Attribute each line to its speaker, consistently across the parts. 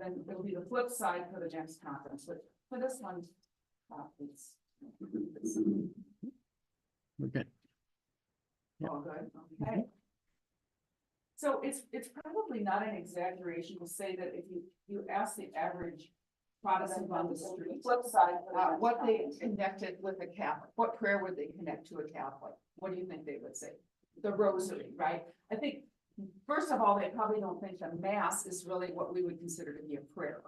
Speaker 1: and then it'll be the flip side for the next conference, but for this one, it's
Speaker 2: Okay.
Speaker 1: all good, okay? So it's probably not an exaggeration to say that if you ask the average Protestant on the street, flip side, what they connected with a Catholic, what prayer would they connect to a Catholic? What do you think they would say? The rosary, right? I think, first of all, they probably don't think the mass is really what we would consider to be a prayer.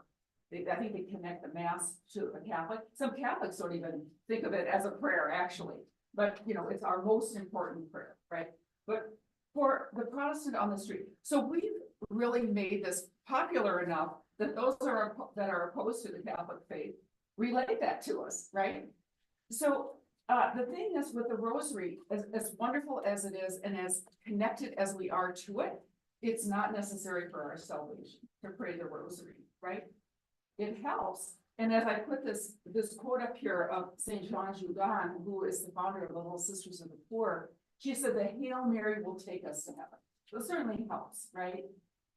Speaker 1: I think they connect the mass to a Catholic. Some Catholics don't even think of it as a prayer, actually. But, you know, it's our most important prayer, right? But for the Protestant on the street, so we've really made this popular enough that those that are opposed to the Catholic faith relate that to us, right? So the thing is with the rosary, as wonderful as it is and as connected as we are to it, it's not necessary for our salvation to pray the rosary, right? It helps. And as I put this quote up here of St. Jean Jugan, who is the founder of the Little Sisters of the Poor, she said the Hail Mary will take us to heaven. So it certainly helps, right?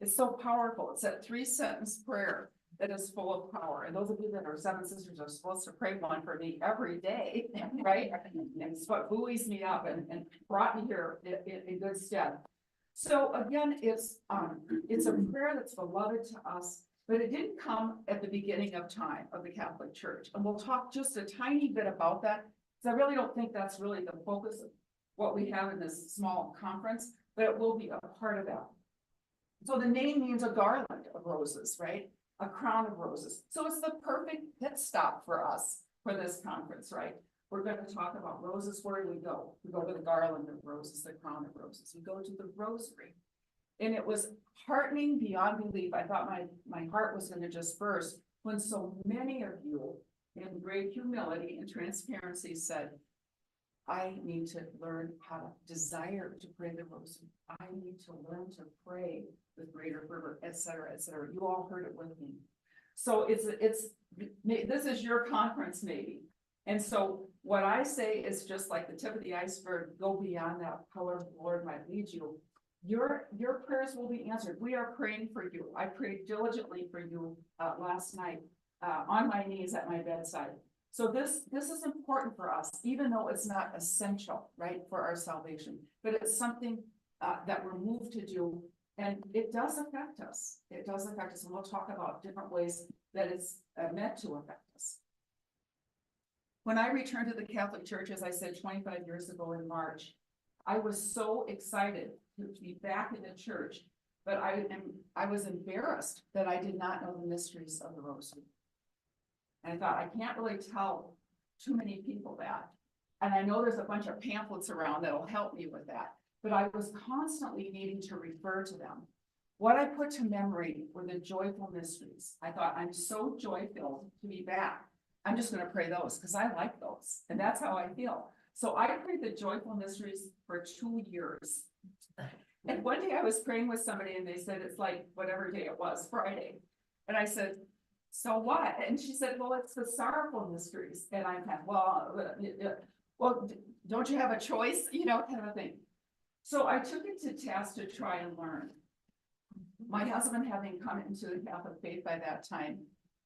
Speaker 1: It's so powerful. It's that 3-sentence prayer that is full of power. And those of you that are Seven Sisters are supposed to pray one for me every day, right? And it's what buoys me up and brought me here in good stead. So again, it's a prayer that's beloved to us, but it didn't come at the beginning of time of the Catholic Church. And we'll talk just a tiny bit about that, because I really don't think that's really the focus of what we have in this small conference, but it will be a part of that. So the name means a garland of roses, right? A crown of roses. So it's the perfect pit stop for us for this conference, right? We're going to talk about roses. Where do we go? We go to the garland of roses, the crown of roses. We go to the rosary. And it was heartening beyond belief. I thought my heart was going to just burst when so many of you in great humility and transparency said, I need to learn how to desire to pray the rosary. I need to learn to pray with greater fervor, et cetera, et cetera. You all heard it with me. So this is your conference maybe. And so what I say is just like the tip of the iceberg, go beyond that, however the Lord might lead you. Your prayers will be answered. We are praying for you. I prayed diligently for you last night on my knees at my bedside. So this is important for us, even though it's not essential, right, for our salvation, but it's something that we're moved to do, and it does affect us. It does affect us, and we'll talk about different ways that it's meant to affect us. When I returned to the Catholic Church, as I said, 25 years ago in March, I was so excited to be back in the church, but I was embarrassed that I did not know the mysteries of the Rosary. And I thought, I can't really tell too many people that. And I know there's a bunch of pamphlets around that'll help me with that, but I was constantly needing to refer to them. What I put to memory were the joyful mysteries. I thought, I'm so joy-filled to be back. I'm just going to pray those because I like those. And that's how I feel. So I prayed the joyful mysteries for 2 years. And one day I was praying with somebody and they said, it's like whatever day it was, Friday. And I said, so what? And she said, well, it's the sorrowful mysteries. And I thought, well, don't you have a choice? You know, kind of a thing. So I took it to task to try and learn. My husband, having come into the Catholic faith by that time,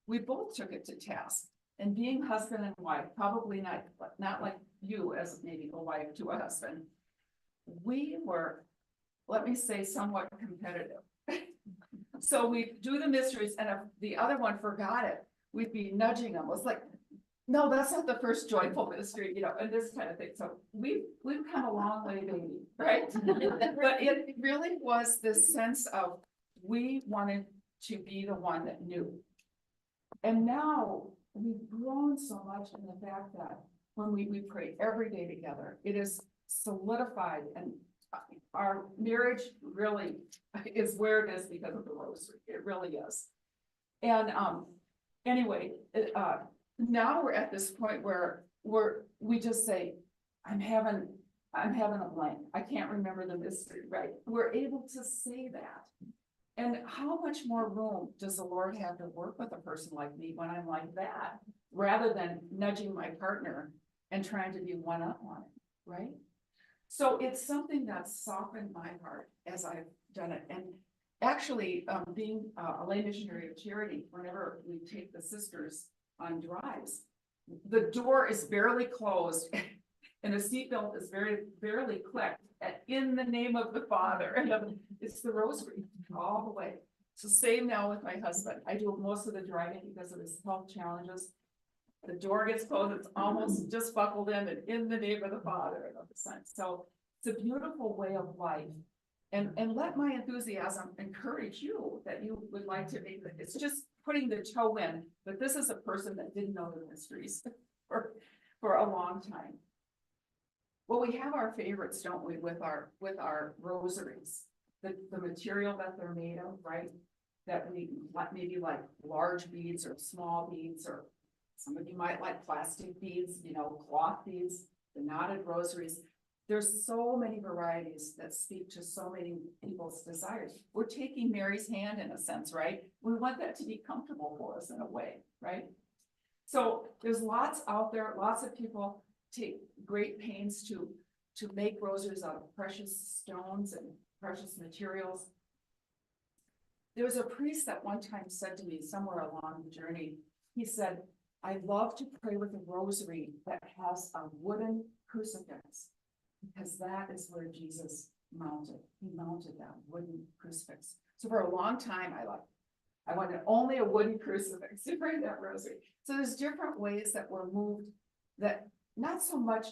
Speaker 1: we both took it to task. And being husband and wife, probably not like you as maybe a wife to a husband, we were, let me say, somewhat competitive. So we do the mysteries, and if the other one forgot it, we'd be nudging them. It was like, no, that's not the first joyful mystery, you know, and this kind of thing. So we've come a long way, baby, right? But it really was this sense of we wanted to be the one that knew. And now we've grown so much in the fact that when we pray every day together, it is solidified, and our marriage really is where it is because of the Rosary. It really is. And anyway, now we're at this point where we just say, I'm having a blank. I can't remember the mystery, right? We're able to say that. And how much more room does the Lord have to work with a person like me when I'm like that, rather than nudging my partner and trying to be one up on it, right? So it's something that's softened my heart as I've done it. And actually, being a lay missionary of charity, whenever we take the sisters on drives, the door is barely closed and the seatbelt is barely clicked in the name of the Father. And it's the rosary all the way. So same now with my husband. I do most of the driving because of his health challenges. The door gets closed, it's almost just buckled in and in the name of the Father and of the Son. So it's a beautiful way of life. And let my enthusiasm encourage you that you would like to make it. It's just putting the toe in, but this is a person that didn't know the mysteries for a long time. Well, we have our favorites, don't we, with our rosaries, the material that they're made of, right? That we maybe like large beads or small beads, or some of you might like plastic beads, you know, cloth beads, the knotted rosaries. There's so many varieties that speak to so many people's desires. We're taking Mary's hand in a sense, right? We want that to be comfortable for us in a way, right? So there's lots out there, lots of people take great pains to make rosaries out of precious stones and precious materials. There was a priest that one time said to me somewhere along the journey, he said, I love to pray with a rosary that has a wooden crucifix, because that is where Jesus mounted. He mounted that wooden crucifix. So for a long time, I wanted only a wooden crucifix to pray that rosary. So there's different ways that we're moved, that not so much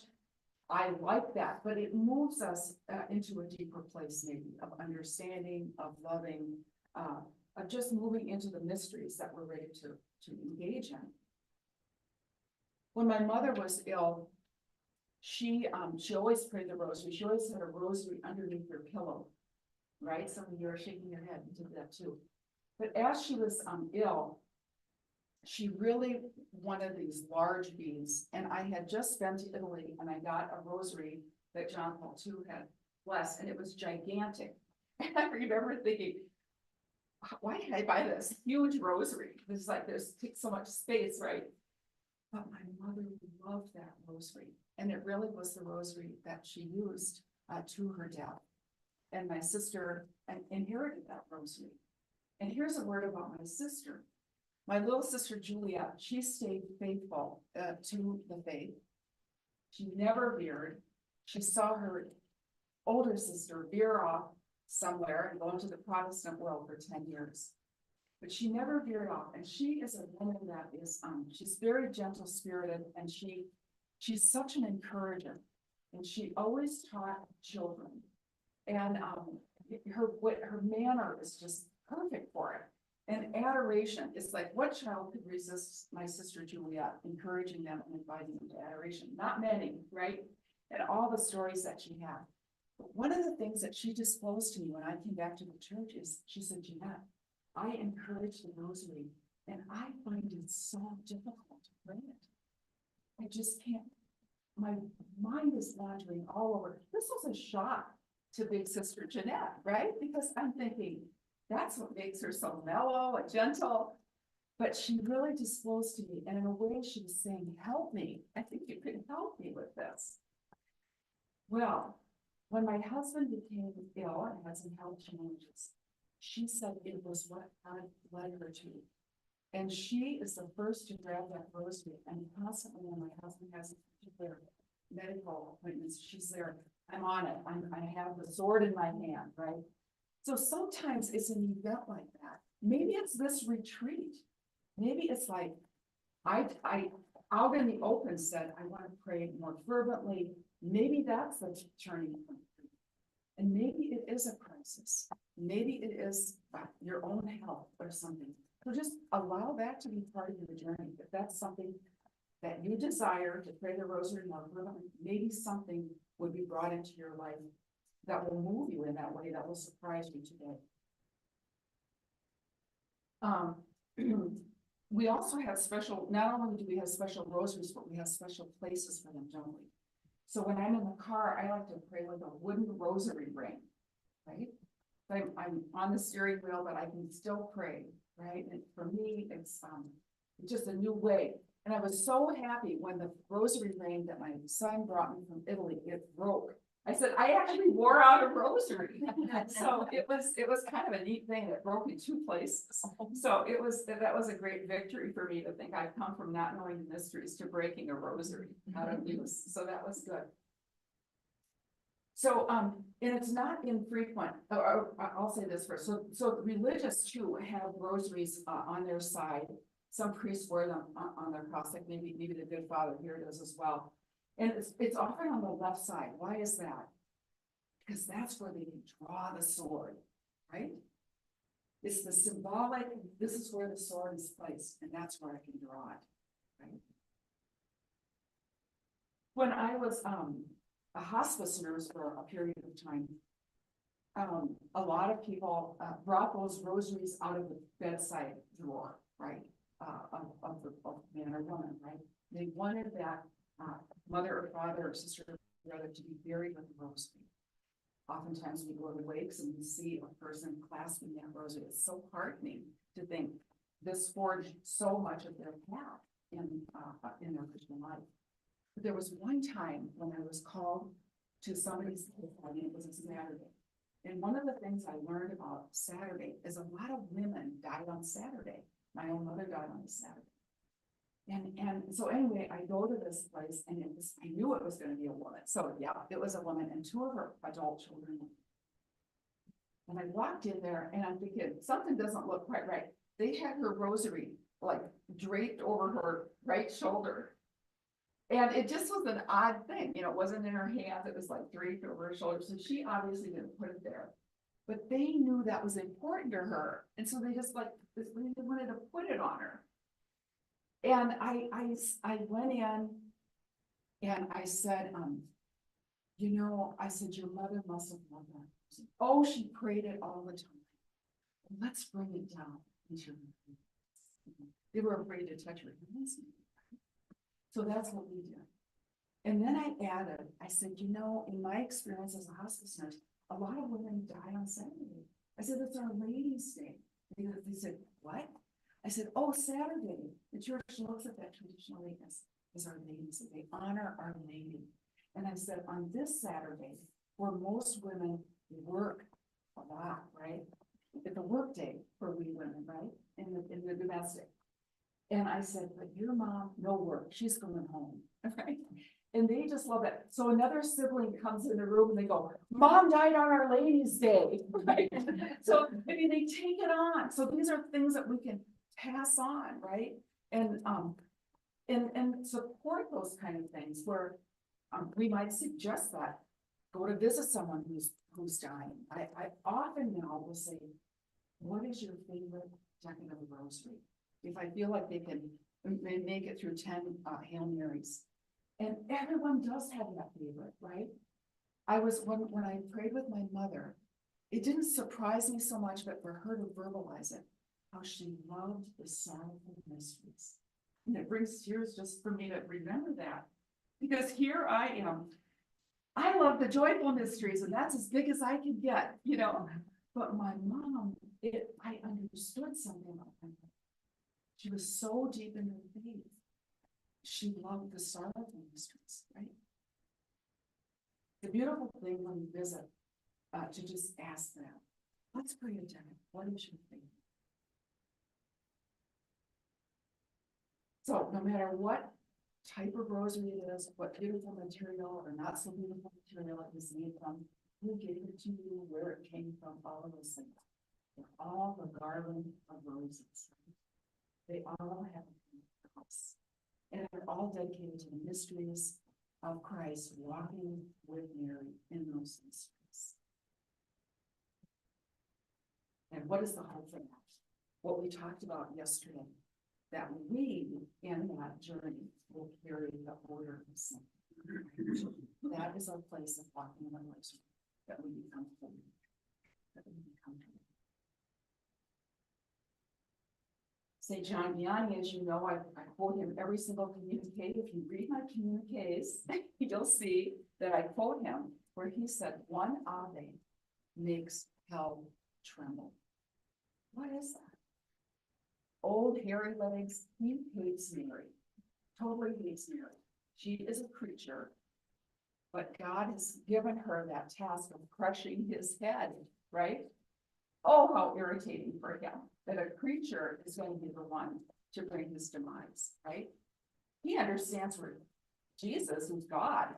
Speaker 1: I like that, but it moves us into a deeper place maybe of understanding, of loving, of just moving into the mysteries that we're ready to engage in. When my mother was ill, she always prayed the rosary. She always had a rosary underneath her pillow, right? Some of you are shaking your head, you did that too. But as she was ill, she really wanted these large beads. And I had just been to Italy and I got a rosary that John Paul II had blessed, and it was gigantic. And I remember thinking, why did I buy this huge rosary? It's like takes so much space, right? But my mother loved that rosary. And it really was the rosary that she used to her death. And my sister inherited that rosary. And here's a word about my sister. My little sister Juliette, she stayed faithful to the faith. She never veered. She saw her older sister veer off somewhere and go into the Protestant world for 10 years. But she never veered off. And she is a woman that is, she's very gentle spirited, and she's such an encourager. And she always taught children. And her manner is just perfect for it. And adoration is like, what child could resist my sister Juliette, encouraging them and inviting them to adoration? Not many, right? And all the stories that she had. But one of the things that she disclosed to me when I came back to the church is, she said, Janette, I encourage the rosary, and I find it so difficult to pray it. I just can't. My mind is wandering all over. This was a shock to big sister Janette, right? Because I'm thinking, that's what makes her so mellow and gentle. But she really disclosed to me, and in a way she was saying, help me. I think you could help me with this. Well, when my husband became ill and had some health challenges, she said it was what God led her to. And she is the first to grab that rosary, and constantly when my husband has particular medical appointments, she's there. I'm on it. I have the sword in my hand, right? So sometimes it's an event like that. Maybe it's this retreat. Maybe it's like, I out in the open said, I want to pray more fervently. Maybe that's the turning point. And maybe it is a crisis. Maybe it is your own health or something. So just allow that to be part of your journey. If that's something that you desire to pray the rosary more fervently, maybe something would be brought into your life that will move you in that way, that will surprise you today. We also have special, not only do we have special rosaries, but we have special places for them, don't we? So when I'm in the car, I like to pray with a wooden rosary ring, right? I'm on the steering wheel, but I can still pray, right? And for me, it's just a new way. And I was so happy when the rosary ring that my son brought me from Italy, it broke. I said, I actually wore out a rosary. So it was kind of a neat thing that broke in two places. So that was a great victory for me to think I've come from not knowing the mysteries to breaking a rosary out of use. So that was good. So, and it's not infrequent, I'll say this first. So the religious too have rosaries on their side. Some priests wear them on their cross, like maybe the Good Father here does as well. And it's often on the left side. Why is that? Because that's where they can draw the sword, right? It's the symbolic, this is where the sword is placed, and that's where I can draw it, right? When I was a hospice nurse for a period of time, a lot of people brought those rosaries out of the bedside drawer, right? Of man or woman, right? They wanted that mother or father or sister or brother to be buried with a rosary. Oftentimes we go to wakes and we see a person clasping that rosary. It's so heartening to think this forged so much of their path in their Christian life. But there was one time when I was called to somebody's wedding. It was a Saturday. And one of the things I learned about Saturday is a lot of women died on Saturday. My own mother died on a Saturday. And so anyway, I go to this place and I knew it was going to be a woman. So yeah, it was a woman and two of her adult children. And I walked in there and I'm thinking, something doesn't look quite right. They had her rosary like draped over her right shoulder. And it just was an odd thing, you know, it wasn't in her hands, it was like draped over her shoulder. So she obviously didn't put it there. But they knew that was important to her. And so they just like, they wanted to put it on her. And I went in and I said, you know, I said, your mother must have loved that. Oh, she prayed it all the time. Let's bring it down into her hands. They were afraid to touch her hands. So that's what we did. And then I added, I said, you know, in my experience as a hospice nurse, a lot of women die on Saturday. I said, it's Our Lady's Day. They said, what? I said, oh, Saturday. The church looks at that traditionally as Our Lady's Day. They honor Our Lady. And I said, on this Saturday, where most women work a lot, right? It's a work day for we women, right? In the domestic. And I said, but your mom, no work, she's going home, right? And they just love it. So another sibling comes in the room and they go, Mom died on Our Lady's Day, right? So I mean, they take it on. So these are things that we can pass on, right? And support those kind of things where we might suggest that. Go to visit someone who's dying. I often now will say, what is your favorite decade of the rosary? If I feel like they can make it through 10 Hail Marys. And everyone does have that favorite, right? When I prayed with my mother, it didn't surprise me so much, but for her to verbalize it, how she loved the sorrowful mysteries. And it brings tears just for me to remember that. Because here I am. I love the joyful mysteries, and that's as big as I can get, you know. But my mom, I understood something about her. She was so deep in her faith. She loved the sorrowful mysteries, right? The beautiful thing when you visit, to just ask them, let's pray to Janette. What is your faith? So no matter what type of rosary it is, what beautiful material or not so beautiful material it was made from, who gave it to you, where it came from, all of those things. They're all the garland of roses. They all have a purpose. And they're all dedicated to the mysteries of Christ walking with Mary in those mysteries. And what is the hope for that? What we talked about yesterday, that we in that journey will carry the order of sin. That is our place of walking in the rosary, that we become holy, that we become holy. St. John Vianney, as you know, I quote him every single communique. If you read my communiques, you'll see that I quote him where he said, one Ave makes hell tremble. What is that? Old hairy legs, he hates Mary, totally hates Mary. She is a creature but God has given her that task of crushing his head, right? Oh, how irritating for him that a creature is going to be the one to bring his demise, right? He understands where Jesus, who's God,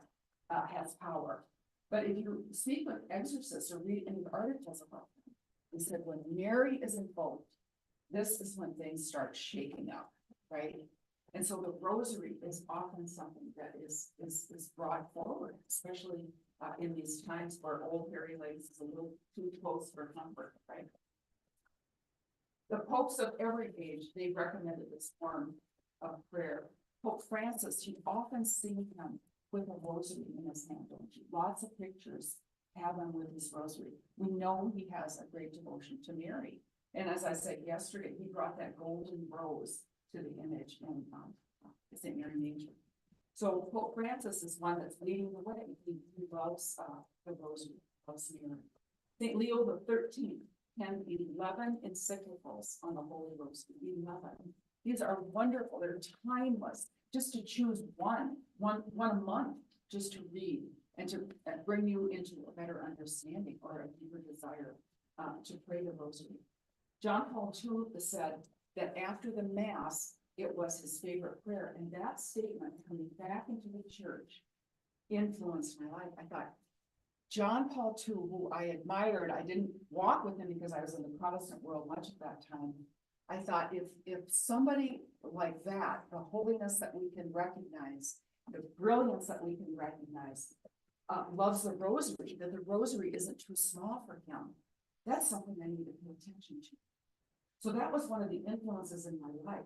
Speaker 1: has power. But if you speak with exorcists or read any articles about them, they said when Mary is involved, this is when things start shaking up, right? And so the rosary is often something that is brought forward, especially in these times where old hairy legs is a little too close for comfort, right? The popes of every age, they recommended this form of prayer. Pope Francis, you often see him with a rosary in his hand, don't you? Lots of pictures have him with his rosary. We know he has a great devotion to Mary. And as I said yesterday, he brought that golden rose to the image in St. Mary Major. So Pope Francis is one that's leading the way. He loves the rosary, loves Mary. St. Leo the 13th penned 11 encyclicals on the Holy Rosary. 11. These are wonderful. They're timeless. Just to choose one a month, just to read and to bring you into a better understanding or a deeper desire to pray the Rosary. John Paul II said that after the Mass, it was his favorite prayer. And that statement coming back into the church influenced my life. I thought, John Paul II, who I admired, I didn't walk with him because I was in the Protestant world much at that time. I thought if somebody like that, the holiness that we can recognize, the brilliance that we can recognize, loves the Rosary, that the Rosary isn't too small for him. That's something I need to pay attention to. So that was one of the influences in my life.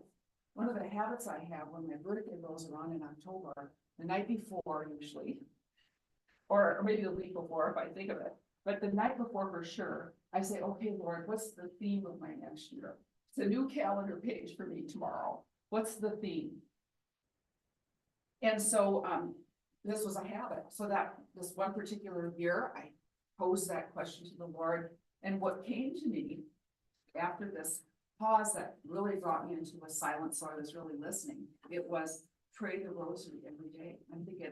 Speaker 1: One of the habits I have when my birthday rolls around in October, the night before usually, or maybe the week before if I think of it, but the night before for sure, I say, okay, Lord, what's the theme of my next year? It's a new calendar page for me tomorrow. What's the theme? And so this was a habit. So that this one particular year, I posed that question to the Lord. And what came to me after this pause that really brought me into a silence, so I was really listening, it was pray the Rosary every day. I'm thinking,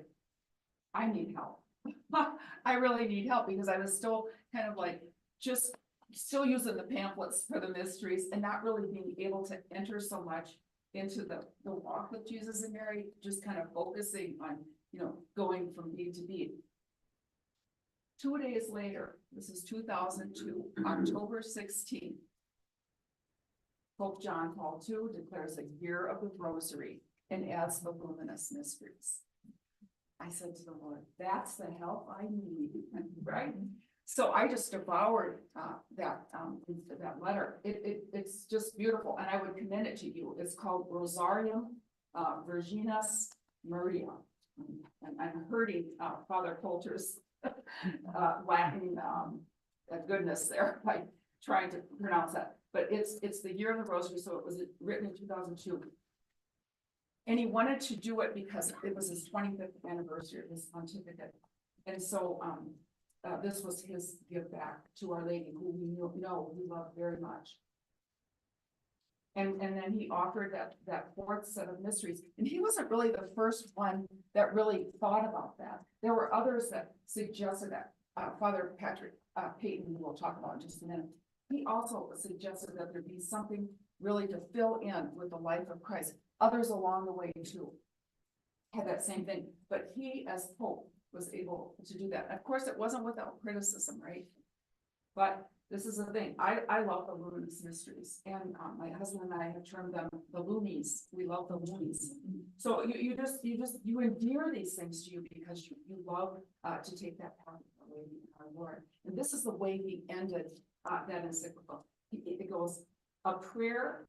Speaker 1: I need help. I really need help because I was still kind of like just still using the pamphlets for the mysteries and not really being able to enter so much into the walk with Jesus and Mary, just kind of focusing on, going from beat to beat. 2 days later, this is 2002, October 16th, Pope John Paul II declares a year of the Rosary and adds the luminous mysteries. I said to the Lord, that's the help I need, right? So I just devoured that letter. It's just beautiful, and I would commend it to you. It's called Rosarium Virginis Maria. And I'm hurting Father Coulter's Latin goodness there by trying to pronounce that. But it's the year of the Rosary, so it was written in 2002. And he wanted to do it because it was his 25th anniversary of his pontificate. And so this was his give back to Our Lady, who we know we love very much. And then he offered that fourth set of mysteries. And he wasn't really the first one that really thought about that. There were others that suggested that. Father Patrick Peyton, who we'll talk about in just a minute, he also suggested that there be something really to fill in with the life of Christ. Others along the way too had that same thing, but he as Pope was able to do that. Of course, it wasn't without criticism, right? But this is the thing, I love the luminous mysteries, and my husband and I have termed them the Loomies. We love the Loomies. So you endear these things to you because you love to take that path of the Lady our Lord. And this is the way he ended that encyclical. It goes, a prayer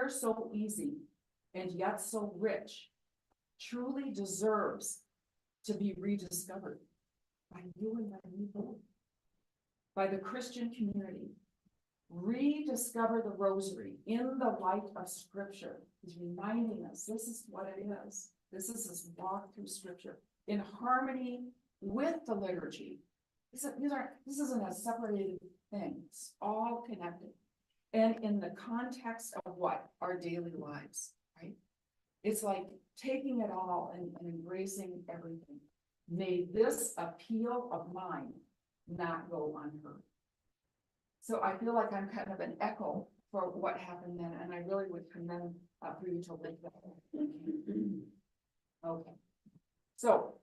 Speaker 1: so easy and yet so rich truly deserves to be rediscovered by you and by me both, by the Christian community. Rediscover the Rosary in the light of Scripture. He's reminding us this is what it is. This is his walk through Scripture in harmony with the liturgy. This isn't a separated thing. It's all connected. And in the context of what? Our daily lives, right? It's like taking it all and embracing everything. may this appeal of mine not go unheard. So I feel like I'm kind of an echo for what happened then, and I really would commend for you to link that. Okay, so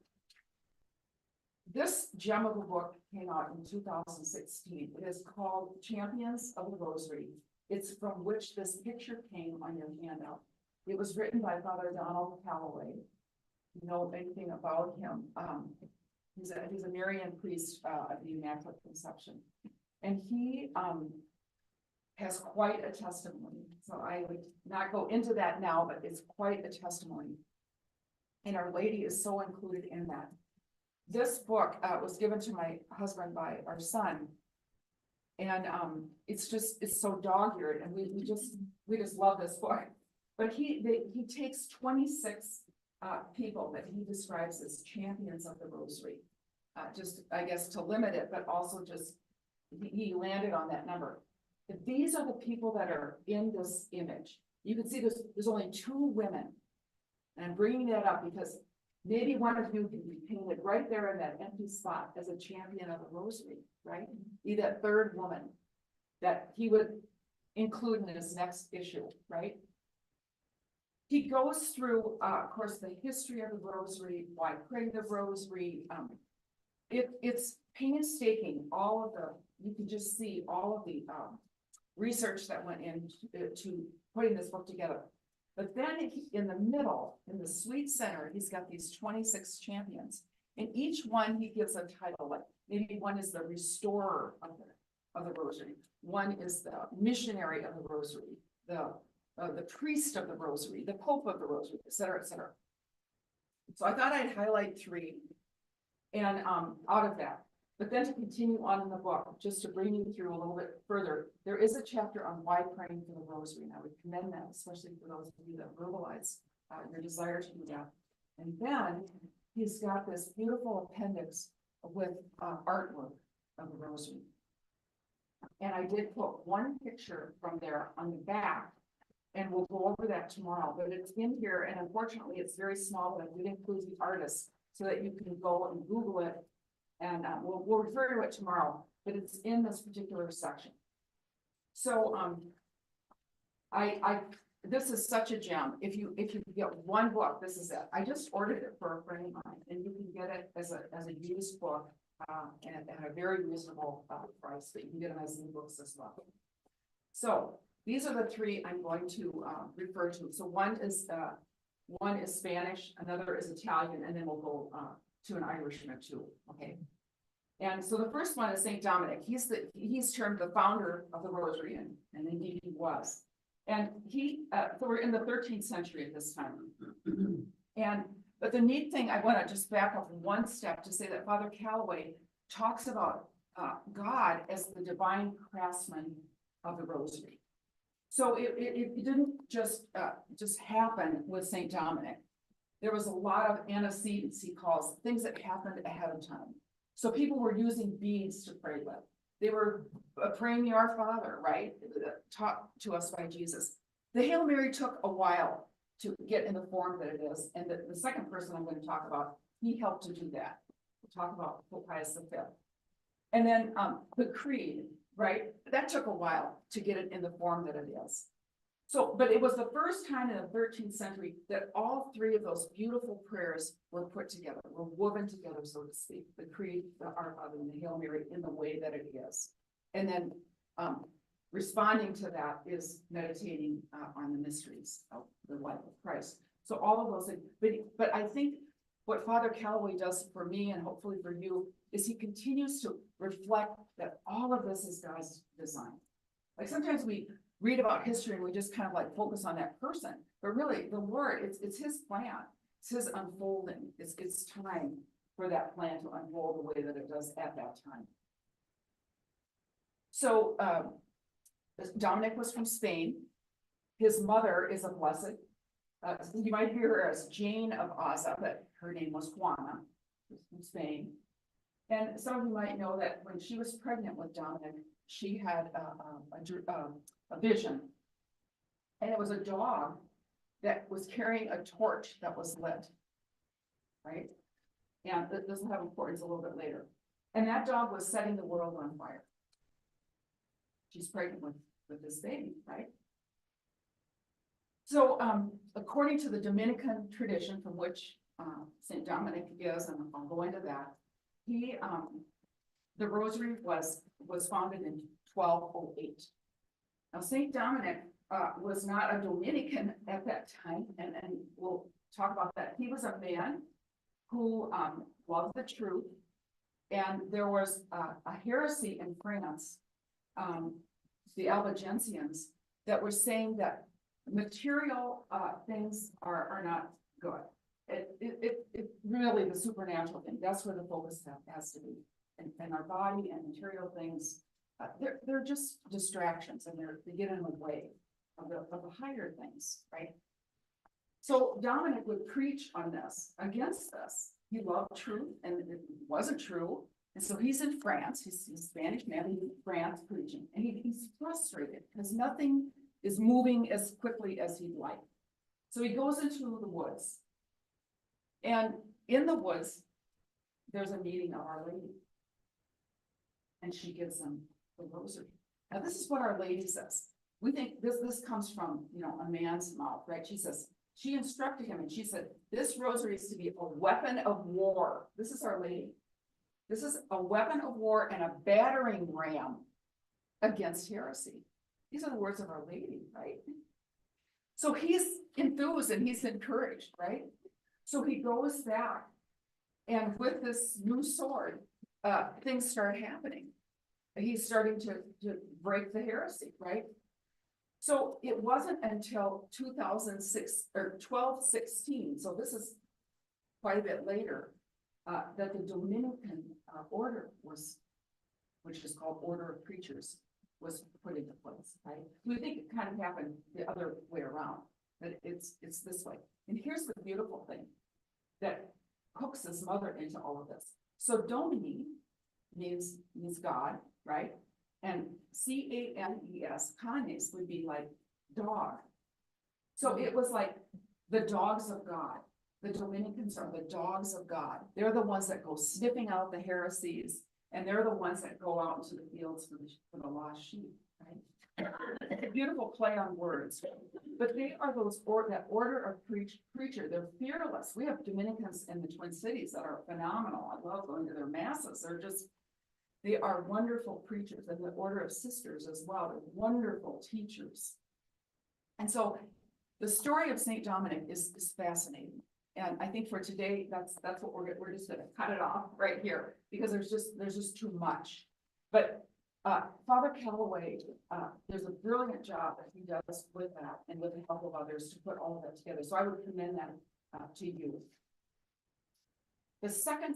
Speaker 1: this gem of a book came out in 2016. It is called Champions of the Rosary. It's from which this picture came on your handout. It was written by Father Donald Calloway. You know anything about him? He's a Marian priest of the Immaculate Conception, and he has quite a testimony. So I would not go into that now, but it's quite a testimony. And Our Lady is so included in that. This book was given to my husband by our son. And it's so dog-eared, and we just love this book. But he takes 26 people that he describes as champions of the Rosary. Just, I guess, to limit it, but also just, he landed on that number. These are the people that are in this image. You can see there's only 2 women. And I'm bringing that up because maybe one of you can be painted right there in that empty spot as a champion of the Rosary, right? Be that 3rd woman that he would include in his next issue, right? He goes through, of course, the history of the Rosary, why pray the Rosary. It's painstaking, you can just see all of the research that went into putting this book together. But then in the middle, in the sweet center, he's got these 26 champions. And each one he gives a title, like maybe one is the restorer of the Rosary. One is the missionary of the Rosary, the priest of the Rosary, the Pope of the Rosary, et cetera, et cetera. So I thought I'd highlight 3 and out of that. But then to continue on in the book, just to bring you through a little bit further, there is a chapter on why praying for the Rosary, and I would commend that, especially for those of you that verbalize your desire to do that. And then he's got this beautiful appendix with artwork of the Rosary. And I did put one picture from there on the back, and we'll go over that tomorrow, but it's in here, and unfortunately it's very small, but I did include the artist so that you can go and Google it. And we'll refer to it tomorrow, but it's in this particular section. So this is such a gem. If you get one book, this is it. I just ordered it for a friend of mine, and you can get it as a used book and at a very reasonable price. But you can get them as e-books as well. So these are the 3 I'm going to refer to. So one is Spanish, another is Italian, and then we'll go to an Irishman too, okay? And so the first one is Saint Dominic. He's termed the founder of the Rosary, and indeed he was. And so we're in the 13th century at this time. But the neat thing, I want to just back up one step to say that Father Calloway talks about God as the divine craftsman of the Rosary. So it didn't just happen with Saint Dominic. There was a lot of antecedents, he calls, things that happened ahead of time. So people were using beads to pray with. They were praying the Our Father, right? Taught to us by Jesus. The Hail Mary took a while to get in the form that it is. And the second person I'm going to talk about, he helped to do that. We'll talk about Pope Pius V. And then the Creed, right? That took a while to get it in the form that it is. So, but it was the first time in the 13th century that all 3 of those beautiful prayers were put together, were woven together, so to speak, the Creed, the Our Father, and the Hail Mary in the way that it is. And then responding to that is meditating on the mysteries of the life of Christ. So all of those things, but I think what Father Calloway does for me, and hopefully for you, is he continues to reflect that all of this is God's design. Like sometimes we read about history and we just kind of like focus on that person, but really the Lord, it's his plan, it's his unfolding. It's time for that plan to unfold the way that it does at that time. So Dominic was from Spain. His mother is a blessed. You might hear her as Jane of Aza, but her name was Juana. She was from Spain. And some of you might know that when she was pregnant with Dominic, she had a vision. And it was a dog that was carrying a torch that was lit, right? And this will have importance a little bit later. And that dog was setting the world on fire. She's pregnant with this baby, right? So, according to the Dominican tradition from which Saint Dominic is, and I'll go into that, the Rosary was founded in 1208. Now, Saint Dominic was not a Dominican at that time, and we'll talk about that. He was a man who loved the truth, and there was a heresy in France, the Albigensians, that were saying that material things are not good. It really, the supernatural thing, that's where the focus has to be. And our body and material things, they're just distractions, and they get in the way of the higher things, right? So Dominic would preach on this, against this. He loved truth, and it wasn't true. And so he's in France, he's a Spanish man, he's in France preaching, and he's frustrated because nothing is moving as quickly as he'd like. So he goes into the woods. And in the woods, there's a meeting of Our Lady. And she gives him the rosary. Now, this is what Our Lady says. We think this comes from, a man's mouth, right? She says, she instructed him and she said, this rosary is to be a weapon of war. This is Our Lady. This is a weapon of war and a battering ram against heresy. These are the words of Our Lady, right? So he's enthused and he's encouraged, right? So he goes back, and with this new sword, things start happening. He's starting to break the heresy, right? So it wasn't until 2006 or 1216, so this is quite a bit later, that the Dominican order which is called Order of Preachers, was put into place, right? We think it kind of happened the other way around, that it's this way. And here's the beautiful thing that hooks his mother into all of this. So Domini means God, right? And Canes, canes, would be like dog. So it was like the dogs of God. The Dominicans are the dogs of God. They're the ones that go sniffing out the heresies, and they're the ones that go out into the fields for the lost sheep, right? It's a beautiful play on words, but they are that order of preacher. They're fearless. We have Dominicans in the Twin Cities that are phenomenal. I love going to their masses. They are wonderful preachers, and the order of sisters as well. They're wonderful teachers. And so the story of Saint Dominic is fascinating. And I think for today, that's what we're just going to cut it off right here, because there's just too much. But Father Calloway, there's a brilliant job that he does with that, and with the help of others, to put all of that together. So I would commend that to you. The second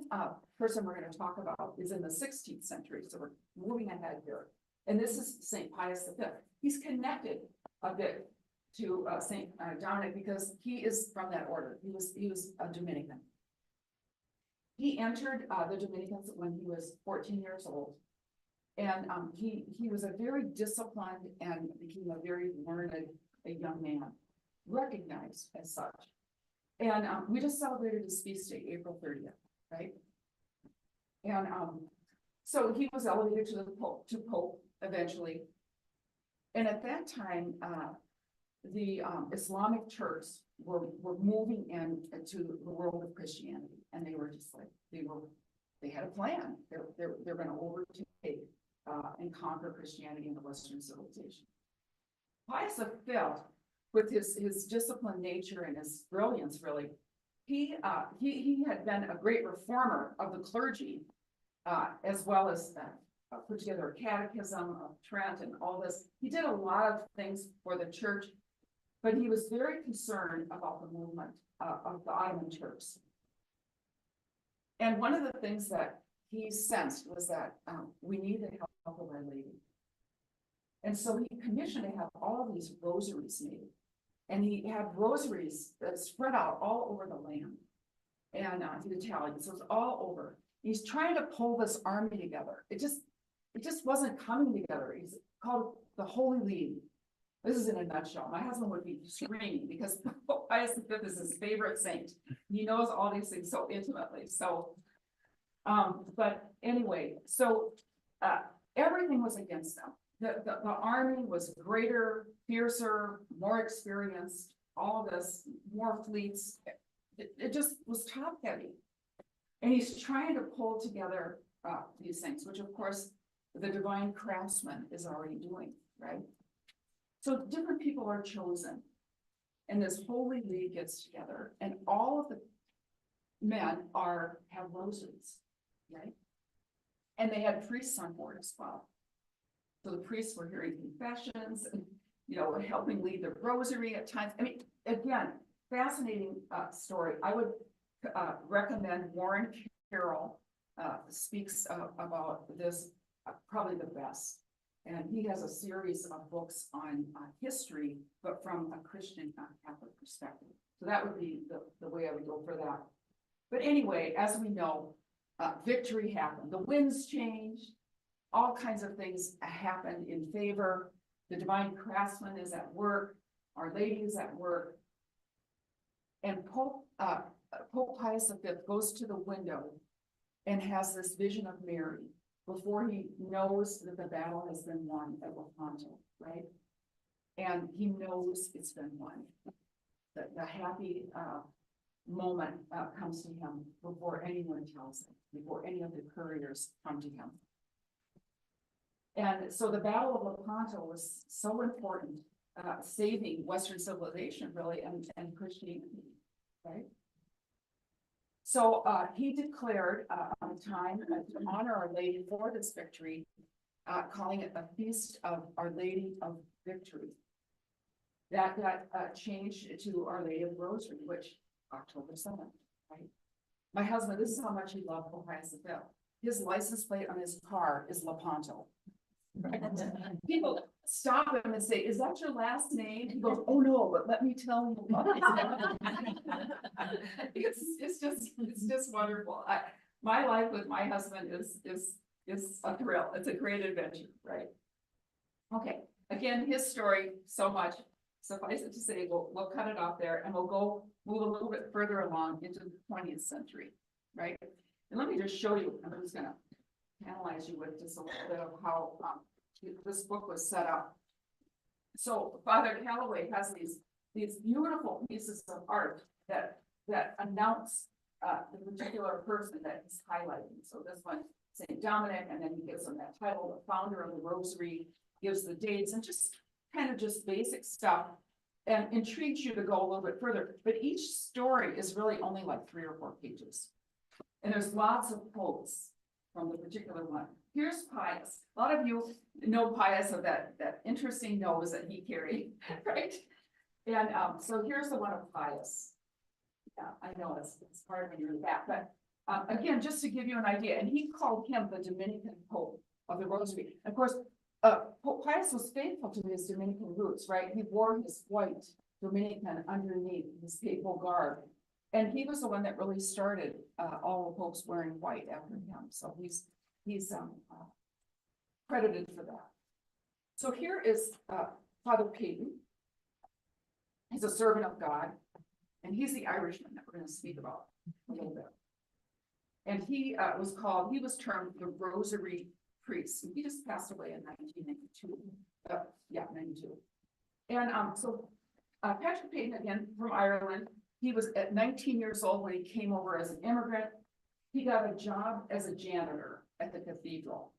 Speaker 1: person we're going to talk about is in the 16th century, so we're moving ahead here. And this is St. Pius V. He's connected a bit to St. Dominic because he is from that order. He was a Dominican. He entered the Dominicans when he was 14 years old. And he was a very disciplined and became a very learned young man, recognized as such. And we just celebrated his feast day, April 30th, right? And so he was elevated to Pope eventually. And at that time, the Islamic Turks were moving into the world of Christianity, and they were just like they had a plan. They're going to overtake and conquer Christianity in the Western civilization. Pius V, with his disciplined nature and his brilliance, really, he had been a great reformer of the clergy, as well as put together a catechism of Trent and all this. He did a lot of things for the church, but he was very concerned about the movement of the Ottoman Turks. And one of the things that he sensed was that we need the help of Our Lady. And so he commissioned to have all of these rosaries made. And he had rosaries that spread out all over the land. And he's Italian, so it's all over. He's trying to pull this army together. It just wasn't coming together. He's called the Holy League. This is in a nutshell. My husband would be screaming because Pope Pius V is his favorite saint. He knows all these things so intimately, so. But anyway, so, everything was against them. The army was greater, fiercer, more experienced, all of this, more fleets. It just was top heavy. And he's trying to pull together, these things, which of course, the divine craftsman is already doing, right? So different people are chosen. And this holy league gets together and all of the men have rosaries, right? And they had priests on board as well. So the priests were hearing confessions and, helping lead the rosary at times. I mean, again, fascinating story. I would recommend Warren Carroll speaks about this probably the best. And he has a series of books on history, but from a Christian Catholic perspective. So that would be the way I would go for that. But anyway, as we know, victory happened. The winds changed. All kinds of things happened in favor. The divine craftsman is at work. Our Lady is at work. And Pope Pius V goes to the window and has this vision of Mary before he knows that the battle has been won at Lepanto, right? And he knows it's been won. The happy moment comes to him before anyone tells him, before any of the couriers come to him. And so the Battle of Lepanto was so important, saving Western civilization really and Christianity, right? So he declared on time to honor Our Lady for this victory, calling it a feast of Our Lady of Victory. That got changed to Our Lady of Rosary, which October 7th, right? My husband, this is how much he loved Pope Pius V. His license plate on his car is Lepanto. People stop him and say, "Is that your last name?" He goes, "Oh no, but let me tell you." It's just wonderful. My life with my husband is a thrill. It's a great adventure, right? Okay, again, his story so much. Suffice it to say, we'll cut it off there and we'll move a little bit further along into the 20th century, right? And let me just show you. I'm just gonna analyze you with just a little bit of how this book was set up. So Father Calloway has these beautiful pieces of art that announce the particular person that he's highlighting. So this one, Saint Dominic, and then he gives him that title, the founder of the Rosary, gives the dates and just kind of just basic stuff, and intrigues you to go a little bit further. But each story is really only like 3 or 4 pages, and there's lots of quotes from the particular one. Here's Pius. A lot of you know Pius of that interesting nose that he carried, right? And so here's the one of Pius. Yeah, I know it's hard when you're in the back, but again, just to give you an idea, and he called him the Dominican Pope of the Rosary. Of course, Pope Pius was faithful to his Dominican roots, right? He wore his white Dominican underneath his papal garb. And he was the one that really started all the popes wearing white after him. So he's credited for that. So here is Father Peyton. He's a servant of God, and he's the Irishman that we're going to speak about a little bit. And he was termed the Rosary Priest. And he just passed away in 1992. 92. And so Patrick Peyton, again from Ireland. He was at 19 years old when he came over as an immigrant. He got a job as a janitor at the cathedral.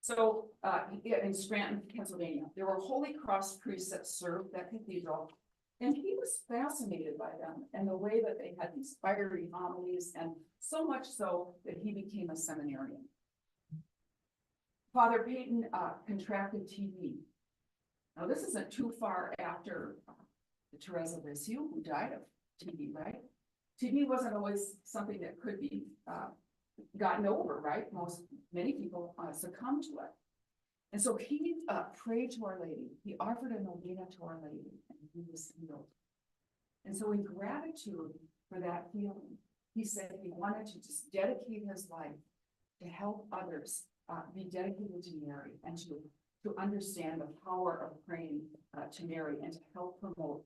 Speaker 1: So in Scranton, Pennsylvania, there were Holy Cross priests that served that cathedral. And he was fascinated by them and the way that they had these fiery homilies, and so much so that he became a seminarian. Father Peyton contracted TB. Now this isn't too far after Teresa of Lisieux, who died of TB, right? TB wasn't always something that could be gotten over, right? Many people succumb to it. And so he prayed to Our Lady. He offered a novena to Our Lady, and he was healed. And so in gratitude for that healing, he said he wanted to just dedicate his life to help others be dedicated to Mary and to to understand the power of praying to Mary and to help promote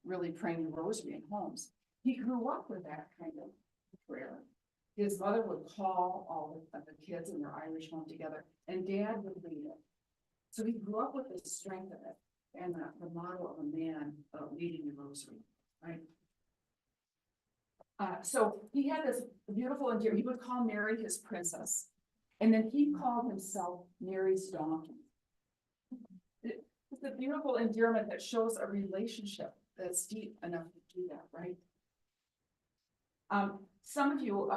Speaker 1: really praying the rosary in homes. He grew up with that kind of prayer. His mother would call all of the kids in their Irish home together, and Dad would lead it. So he grew up with the strength of it and the model of a man leading the rosary, right? So he had this beautiful endearment. He would call Mary his princess, and then he called himself Mary's donkey. It's a beautiful endearment that shows a relationship that's deep enough to do that, right? Some of you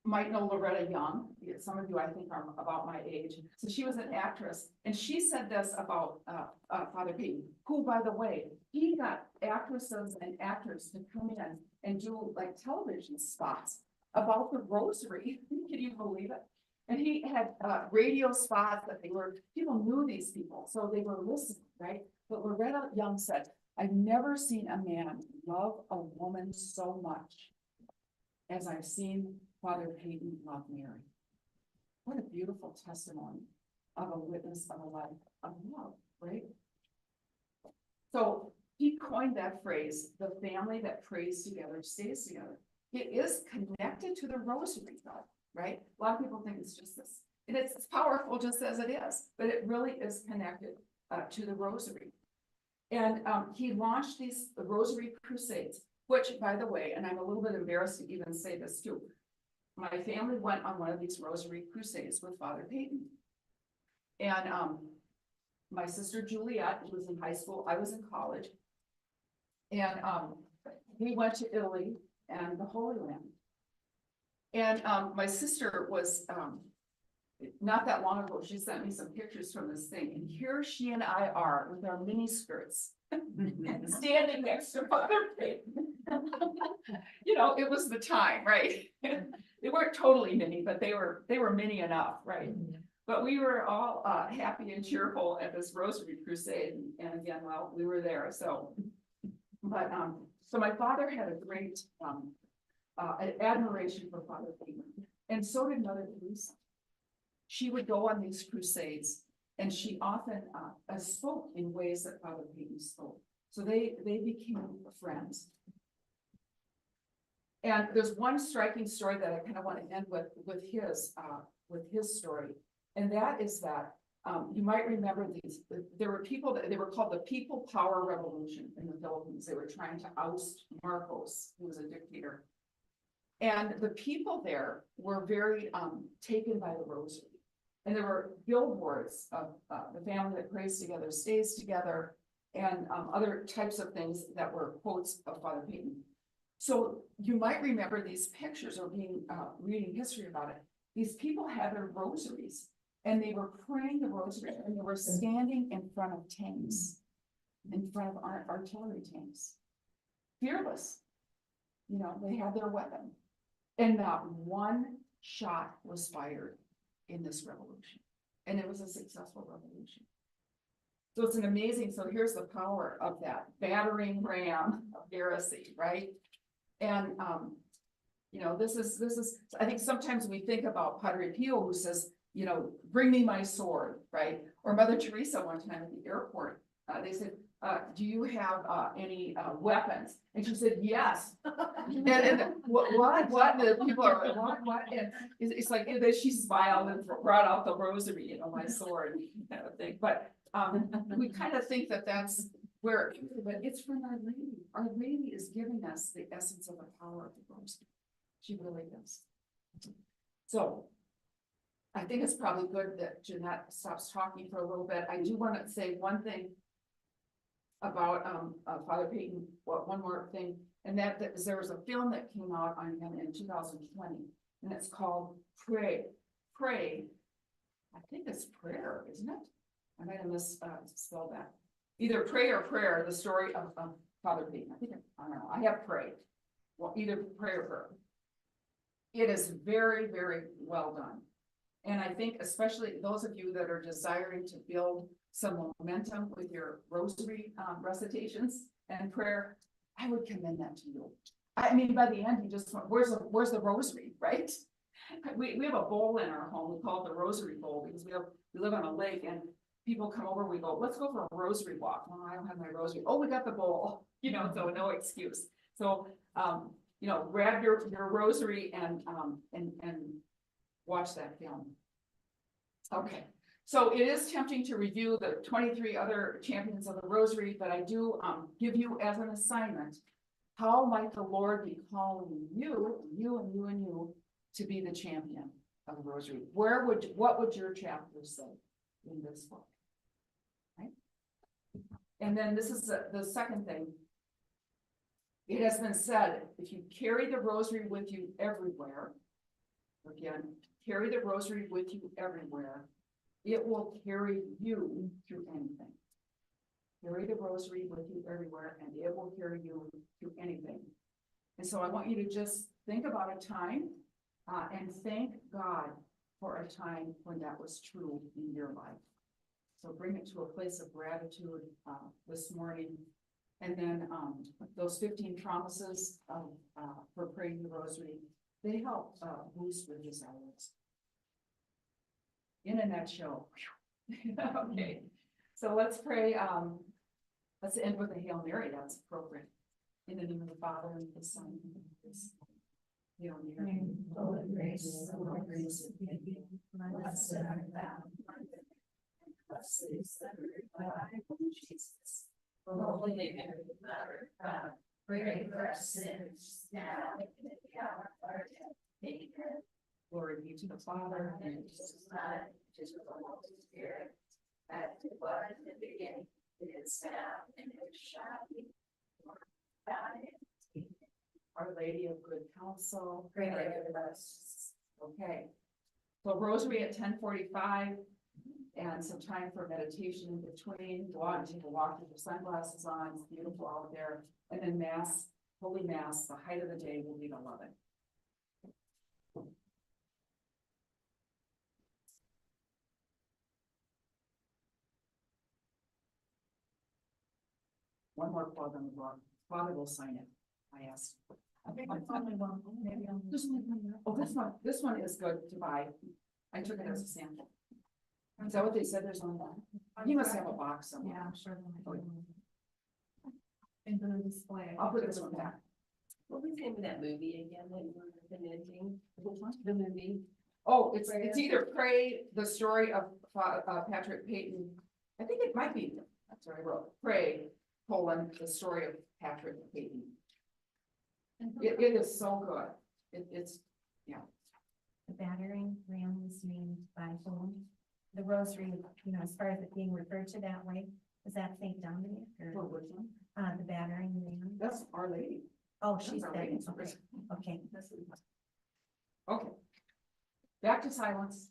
Speaker 1: might know Loretta Young. Some of you, I think, are about my age. So she was an actress, and she said this about Father Peyton, who, by the way, he got actresses and actors to come in and do like television spots about the rosary. Can you believe it? And he had radio spots that people knew these people, so they were listening, right? But Loretta Young said, "I've never seen a man love a woman so much as I've seen Father Peyton love Mary." What a beautiful testimony of a witness of a life of love, right? So he coined that phrase, "the family that prays together stays together." It is connected to the rosary, though, right? A lot of people think it's just this, and it's powerful just as it is, but it really is connected to the rosary. And he launched these rosary crusades, which, by the way, and I'm a little bit embarrassed to even say this too, my family went on one of these rosary crusades with Father Peyton. And my sister Juliette was in high school, I was in college. And we went to Italy and the Holy Land. And my sister was, not that long ago, she sent me some pictures from this thing. And here she and I are with our mini skirts standing next to Father Peyton. You know, it was the time, right? They weren't totally mini, but they were mini enough, right? But we were all happy and cheerful at this rosary crusade. And again, well, we were there. So, but so my father had a great admiration for Father Peyton, and so did Mother Teresa. She would go on these crusades, and she often spoke in ways that Father Peyton spoke. So they became friends. And there's one striking story that I kind of want to end with his story, and that is that you might remember these. There were people that they were called the People Power Revolution in the Philippines. They were trying to oust Marcos, who was a dictator, and the people there were very taken by the rosary. And there were billboards of the family that prays together stays together, and other types of things that were quotes of Father Peyton. So you might remember these pictures or reading history about it. These people had their rosaries, and they were praying the rosary, and they were standing in front of tanks, in front of artillery tanks, fearless. You know, they had their weapon, and not one shot was fired in this revolution, and it was a successful revolution. So it's an amazing. So here's the power of that battering ram of heresy, right? And you know, this is. I think sometimes we think about Padre Pio, who says, you know, "Bring me my sword," right? Or Mother Teresa one time at the airport, they said, "Do you have any weapons?" And she said, "Yes." and what? The people are like, what? And it's like, and then she smiled and brought out the rosary, you know, my sword, kind of thing. But we kind of think that that's where, but it's from Our Lady. Our Lady is giving us the essence of the power of the rosary. She really does. So I think it's probably good that Janette stops talking for a little bit. I do want to say one thing about Father Peyton, one more thing, and that there was a film that came out on him in 2020, and it's called Pray. I think it's prayer, isn't it? I might have misspelled that. Either Pray or Prayer, the story of Father Peyton. I don't know. I have prayed. Well, either Pray or Prayer. It is very, very well done. And I think especially those of you that are desiring to build some momentum with your rosary recitations and prayer, I would commend that to you. I mean, by the end, you just went, where's the rosary, right? We have a bowl in our home. We call it the rosary bowl because we have we live on a lake and people come over, we go, let's go for a rosary walk. Well, I don't have my rosary. Oh, we got the bowl, so no excuse. So, grab your rosary and watch that film. Okay, so it is tempting to review the 23 other champions of the rosary, but I do give you as an assignment, how might the Lord be calling you to be the champion of the rosary? What would your chapter say in this book? Right? And then this is the second thing. It has been said, if you carry the rosary with you everywhere, again, carry the rosary with you everywhere, it will carry you through anything. Carry the rosary with you everywhere, and it will carry you through anything. And so I want you to just think about a time and thank God for a time when that was true in your life. So bring it to a place of gratitude this morning. And then those 15 promises for praying the rosary, they help boost your desires. In a nutshell. Okay, so let's pray. Let's end with a Hail Mary. That's appropriate. In the name of the Father, and the Son, and the Holy Spirit. Hail Mary, full of grace, the Lord is with thee. Blessed art thou among women, and blessed is the fruit of thy womb, Jesus. Holy Mary, Mother of God, pray for us sinners, now and at the hour of our death. Amen. Glory be to the Father, and to the Son, and to the Holy Spirit, as it was in the beginning, it is now, and it shall be. Our Lady of Good Counsel, pray for us. Okay, so rosary at 10:45, and some time for meditation in between. Go out and take a walk with your sunglasses on. It's beautiful out there. And then Mass, Holy Mass, the height of the day will be at 11. One more plug on the book. Father will sign it. I asked. I think it's only one. Maybe this one is good to buy. I took it as a sample. Is that what they said? There's on that. He must have a box somewhere.
Speaker 2: Yeah, I'm sure. Into the display.
Speaker 1: I'll put this one back.
Speaker 3: What was the name of that movie again that you were recommending?
Speaker 1: Which one?
Speaker 3: The movie.
Speaker 1: Oh, it's either Pray, the story of Patrick Peyton. I think it might be, that's what I wrote. Pray, the story of Patrick Peyton. It is so good. It's, yeah.
Speaker 2: The battering ram was named by whom? The rosary, as far as it being referred to that way, is that Saint Dominic
Speaker 1: For
Speaker 2: or
Speaker 1: which one?
Speaker 2: the battering ram?
Speaker 1: That's Our Lady.
Speaker 2: Oh,
Speaker 1: That's
Speaker 2: she's
Speaker 1: Our
Speaker 2: there.
Speaker 1: Lady.
Speaker 2: Okay.
Speaker 1: Okay. Back to silence.